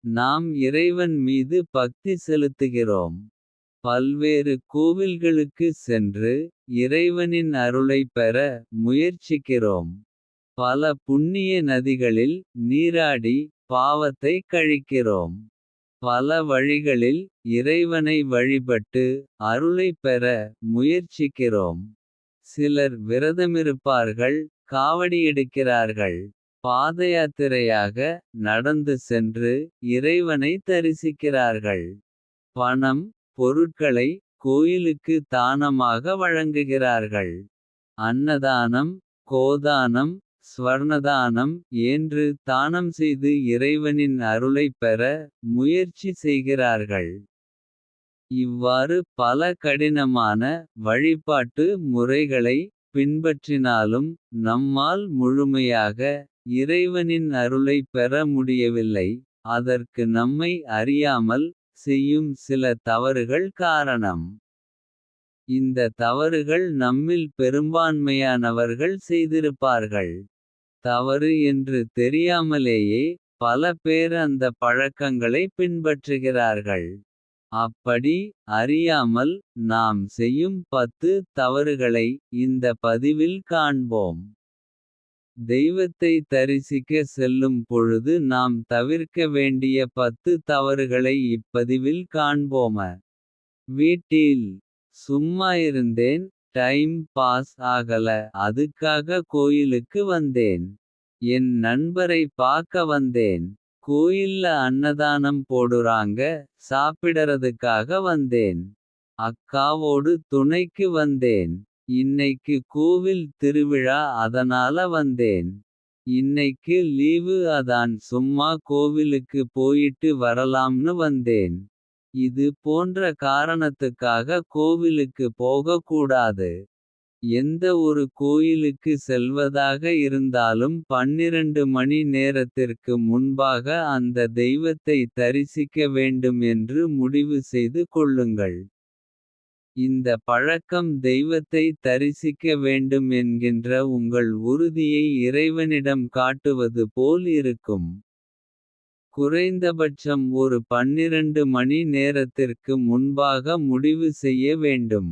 நாம் இறைவன் மீது பக்தி செலுத்துகிறோம். பல்வேறு கோவில்களுக்கு சென்று இறைவனின் அருளைப் பெற முயற்சிக்கிறோம். பல புண்ணிய நதிகளில் நீராடி பாவத்தை கழிக்கிறோம். பல வழிகளில் இறைவனை வழிபட்டு அருளைப் பெற முயற்சிக்கிறோம். சிலர் விரதமிருப்பார்கள், காவடியெடுக்கிறார்கள். பாதயாத்திரையாக நடந்து சென்று இறைவனை தரிசிக்கிறார்கள். பணம், பொருட்களை கோயிலுக்கு தானமாக வழங்குகிறார்கள். அன்னதானம், கோதானம், ஸ்வர்ணதானம் என்று தானம் செய்து இறைவனின் அருளைப் பெற முயற்சி செய்கிறார்கள். இவ்வாறு பல கடினமான வழிபாட்டு முறைகளை பின்பற்றினாலும் நம்மால் முழுமையாக இறைவனின் அருளைப் பெற முடியவில்லை. அதற்கு நம்மை அறியாமல் செய்யும் சில தவறுகள் காரணம். இந்த தவறுகள் நம்மில் பெரும்பான்மையானவர்கள் செய்திருப்பார்கள். தவறு என்று தெரியாமலேயே பல பேர் அந்த பழக்கங்களை பின்பற்றுகிறார்கள். அப்படி அறியாமல் நாம் செய்யும் 10 தவறுகளை இந்த பதிவில் காண்போம். தெய்வத்தை தரிசிக்க செல்லும் பொழுது நாம் தவிர்க்க வேண்டிய 10 தவறுகளை இப்பதிவில் காண்போம. வீட்டில் சும்மா இருந்தேன், டைம் பாஸ் ஆகல, அதுக்காக கோயிலுக்கு வந்தேன். என் நண்பரை பார்க்க வந்தேன். கோயில்ல அன்னதானம் போடுறாங்க, சாப்பிடறதுக்காக வந்தேன். அக்காவோடு துணைக்கு வந்தேன். இன்னைக்கு கோவில் திருவிழா அதனால வந்தேன். இன்னைக்கு லீவு அதான் சும்மா கோவிலுக்கு போயிட்டு வரலாம்னு வந்தேன். இது போன்ற காரணத்துக்காக கோவிலுக்கு போக கூடாது. எந்த ஒரு கோயிலுக்கு செல்வதாக இருந்தாலும் 12 மணி நேரத்திற்கு முன்பாக அந்த தெய்வத்தை தரிசிக்க வேண்டும் என்று முடிவு செய்து கொள்ளுங்கள். இந்த பழக்கம் தெய்வத்தை தரிசிக்க வேண்டும் என்கின்ற உங்கள் உறுதியை இறைவனிடம் காட்டுவது போல் இருக்கும். குறைந்தபட்சம் ஒரு 12 மணி நேரத்திற்கு முன்பாக முடிவு செய்ய வேண்டும்.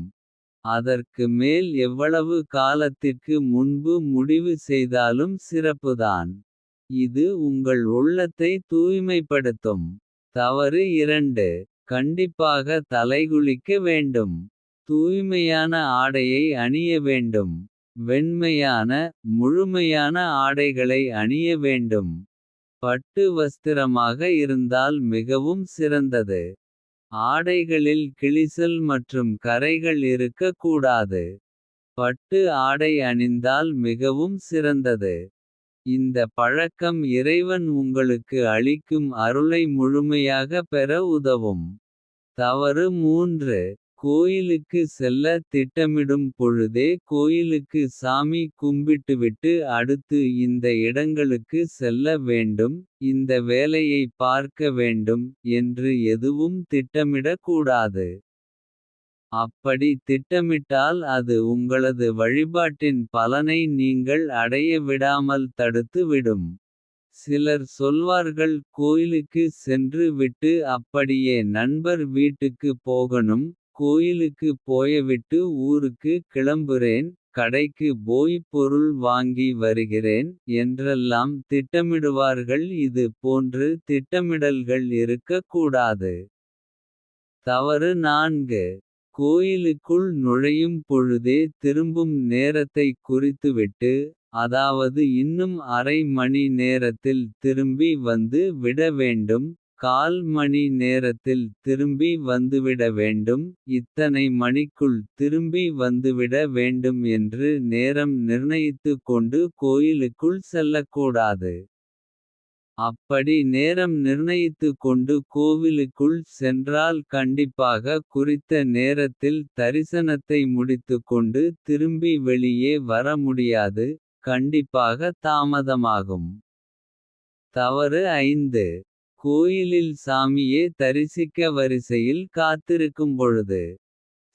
அதற்கு மேல் எவ்வளவு காலத்திற்கு முன்பு முடிவு செய்தாலும் சிறப்புதான். இது உங்கள் உள்ளத்தை தூய்மைப்படுத்தும். தவறு 2. கண்டிப்பாக தலைகுளிக்க வேண்டும். தூய்மையான ஆடையை அணிய வேண்டும். வெண்மையான முழுமையான ஆடைகளை அணிய வேண்டும். பட்டு வஸ்திரமாக இருந்தால் மிகவும் சிறந்தது. ஆடைகளில் கிழிசல் மற்றும் கரைகள் இருக்க கூடாது. பட்டு ஆடை அணிந்தால் மிகவும் சிறந்தது. இந்த பழக்கம் இறைவன் உங்களுக்கு அளிக்கும் அருளை முழுமையாக பெற உதவும். தவறு 3. கோயிலுக்கு செல்ல திட்டமிடும் பொழுதே கோயிலுக்கு சாமி கும்பிட்டுவிட்டு அடுத்து இந்த இடங்களுக்கு செல்ல வேண்டும், இந்த வேலையை பார்க்க வேண்டும் என்று எதுவும் திட்டமிடக் கூடாது. அப்படி திட்டமிட்டால் அது உங்களது வழிபாட்டின் பலனை நீங்கள் அடைய விடாமல் தடுத்து விடும். சிலர் சொல்வார்கள் கோயிலுக்கு சென்று விட்டு அப்படியே நண்பர் வீட்டுக்கு போகணும். கோயிலுக்கு போயவிட்டு ஊருக்கு கிளம்புறேன், கடைக்கு போய் பொருள் வாங்கி வருகிறேன் என்றெல்லாம் திட்டமிடுவார்கள். இது போன்று திட்டமிடல்கள் இருக்க கூடாது. தவறு 4. கோயிலுக்குள் நுழையும் பொழுதே திரும்பும் நேரத்தை குறித்துவிட்டு, அதாவது இன்னும் அரை மணி நேரத்தில் திரும்பி வந்து விட வேண்டும், கால் மணி நேரத்தில் திரும்பி வந்துவிட வேண்டும், இத்தனை மணிக்குள் திரும்பி வந்துவிட வேண்டும் என்று நேரம் நிர்ணயித்துக் கொண்டு கோயிலுக்குள் செல்லக்கூடாது. அப்படி நேரம் நிர்ணயித்துக் கொண்டு கோவிலுக்குள் சென்றால் கண்டிப்பாக குறித்த நேரத்தில் தரிசனத்தை முடித்துக்கொண்டு திரும்பி வெளியே வர முடியாது, கண்டிப்பாக தாமதமாகும். தவறு 5. கோயிலில் சாமியே தரிசிக்க வரிசையில் காத்திருக்கும் பொழுது.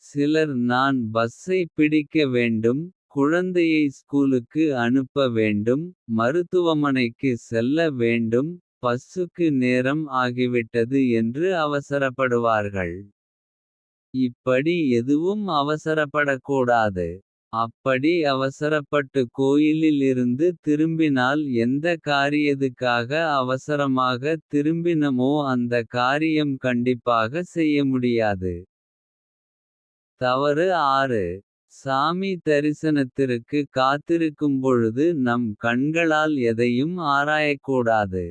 சிலர் நான் பஸ்ஸை பிடிக்க வேண்டும், குழந்தையை ஸ்கூலுக்கு அனுப்ப வேண்டும், மருத்துவமனைக்கு செல்ல வேண்டும், பஸ்ஸுக்கு நேரம் ஆகிவிட்டது என்று அவசரப்படுவார்கள். இப்படி எதுவும் அவசரப்படக்கூடாது. அப்படி அவசரப்பட்டு கோயிலில் இருந்து திரும்பினால் எந்த காரியத்துக்காக அவசரமாக திரும்பினமோ அந்த காரியம் கண்டிப்பாக செய்ய முடியாது. தவறு 6. சாமி தரிசனத்திற்கு காத்திருக்கும்பொழுது நம் கண்களால் எதையும் ஆராயக்கூடாது.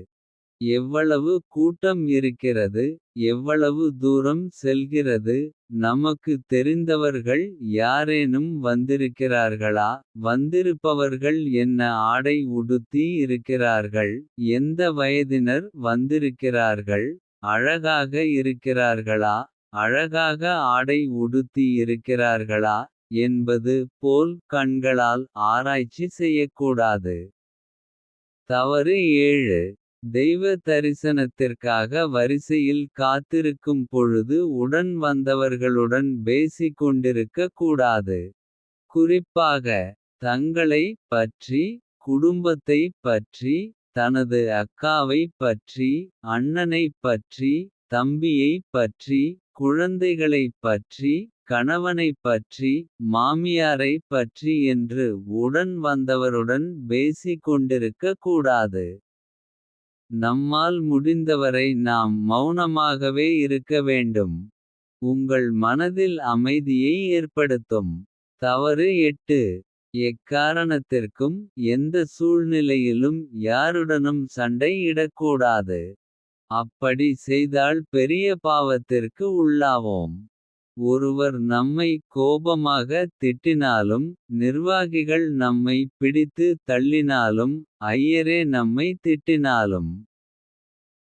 எவ்வளவு கூட்டம் இருக்கிறது, எவ்வளவு தூரம் செல்கிறது, நமக்கு தெரிந்தவர்கள் யாரேனும் வந்திருக்கிறார்களா, வந்திருப்பவர்கள் என்ன ஆடை உடுத்தி இருக்கிறார்கள், எந்த வயதினர் வந்திருக்கிறார்கள், அழகாக இருக்கிறார்களா, அழகாக ஆடை உடுத்தி இருக்கிறார்களா என்பது போல் கண்களால் ஆராய்ச்சி செய்யக்கூடாது. தவறு 7. தெய்வ தரிசனத்திற்காக வரிசையில் காத்திருக்கும் பொழுது உடன் வந்தவர்களுடன் பேசிக் கொண்டிருக்க கூடாது. குறிப்பாக தங்களை பற்றி, குடும்பத்தை பற்றி, தனது அக்காவை பற்றி, அண்ணனை பற்றி, தம்பியை பற்றி, குழந்தைகளை பற்றி, கணவனை பற்றி, மாமியாரை பற்றி என்று உடன் வந்தவருடன் பேசிக் கொண்டிருக்க கூடாது. நம்மால் முடிந்தவரை நாம் மௌனமாகவே இருக்க வேண்டும். உங்கள் மனதில் அமைதியை ஏற்படுத்தும். தவறு 8. எக்காரணத்திற்கும் எந்த சூழ்நிலையிலும் யாருடனும் சண்டை இடக்கூடாது. அப்படி செய்தால் பெரிய பாவத்திற்கு உள்ளாவோம். ஒருவர் நம்மை கோபமாக திட்டினாலும், நிர்வாகிகள் நம்மை பிடித்து தள்ளினாலும், ஐயரே நம்மை திட்டினாலும்,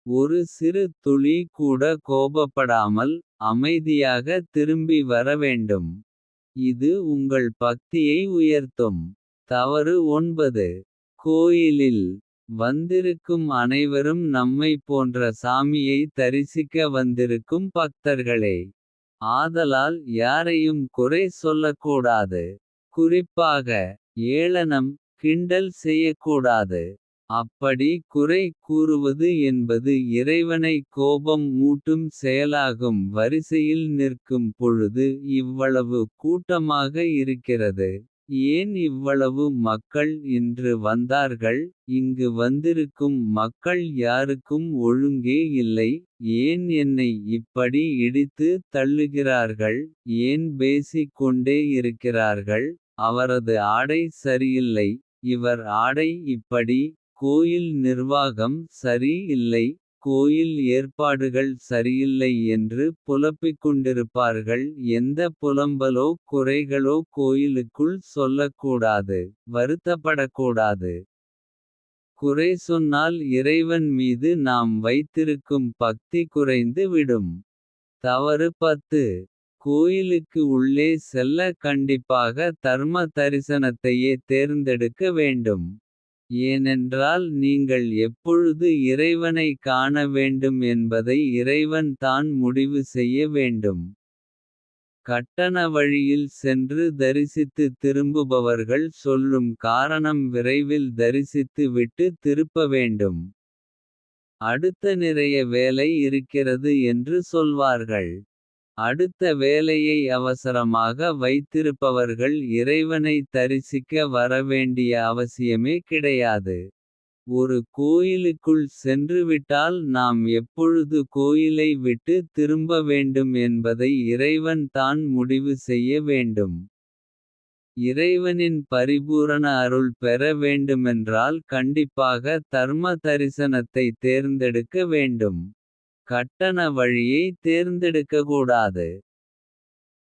ஒரு சிறு துளி கூட கோபப்படாமல் அமைதியாக திரும்பி வர வேண்டும். இது உங்கள் பக்தியை உயர்த்தும். தவறு 9. கோயிலில் வந்திருக்கும் அனைவரும் நம்மை போன்ற சாமியை தரிசிக்க வந்திருக்கும் பக்தர்களே. ஆதலால் யாரையும் குறை சொல்லக்கூடாது. குறிப்பாக ஏளனம் கிண்டல் செய்யக்கூடாது. அப்படி குறை கூறுவது என்பது இறைவனை கோபம் மூட்டும் செயலாகும். வரிசையில் நிற்கும் பொழுது இவ்வளவு கூட்டமாக இருக்கிறது, ஏன் இவ்வளவு மக்கள் இன்று வந்தார்கள், இங்கு வந்திருக்கும் மக்கள் யாருக்கும் ஒழுங்கே இல்லை, ஏன் என்னை இப்படி இடித்து தள்ளுகிறார்கள், ஏன் பேசிக் கொண்டே இருக்கிறார்கள், அவரது ஆடை சரியில்லை, இவர் ஆடை இப்படி, கோயில் நிர்வாகம் சரி இல்லை, கோயில் ஏற்பாடுகள் சரியில்லை என்று புலம்பிக்கொண்டிருப்பார்கள். எந்த புலம்பலோ குறைகளோ கோயிலுக்குள் சொல்லக்கூடாது, வருத்தப்படக்கூடாது. குறை சொன்னால் இறைவன் மீது நாம் வைத்திருக்கும் பக்தி குறைந்து விடும். தவறு 10. கோயிலுக்கு உள்ளே செல்ல கண்டிப்பாக தர்ம தரிசனத்தையே தேர்ந்தெடுக்க வேண்டும். ஏனென்றால் நீங்கள் எப்பொழுது இறைவனை காண வேண்டும் என்பதை இறைவன் தான் முடிவு செய்ய வேண்டும். கட்டண வழியில் சென்று தரிசித்து திரும்புபவர்கள் சொல்லும் காரணம் விரைவில் தரிசித்து விட்டு திருப்ப வேண்டும். அடுத்த நிறைய வேலை இருக்கிறது என்று சொல்வார்கள். அடுத்த வேலையை அவசரமாக வைத்திருப்பவர்கள் இறைவனை தரிசிக்க வரவேண்டிய அவசியமே கிடையாது. ஒரு கோயிலுக்குள் சென்றுவிட்டால் நாம் எப்பொழுது கோயிலை விட்டு திரும்ப வேண்டும் என்பதை இறைவன் தான் முடிவு செய்ய வேண்டும். இறைவனின் பரிபூரண அருள் பெற வேண்டுமென்றால் கண்டிப்பாக தர்ம தரிசனத்தை தேர்ந்தெடுக்க வேண்டும். கட்டண வழியை தேர்ந்தெடுக்கக்கூடாது.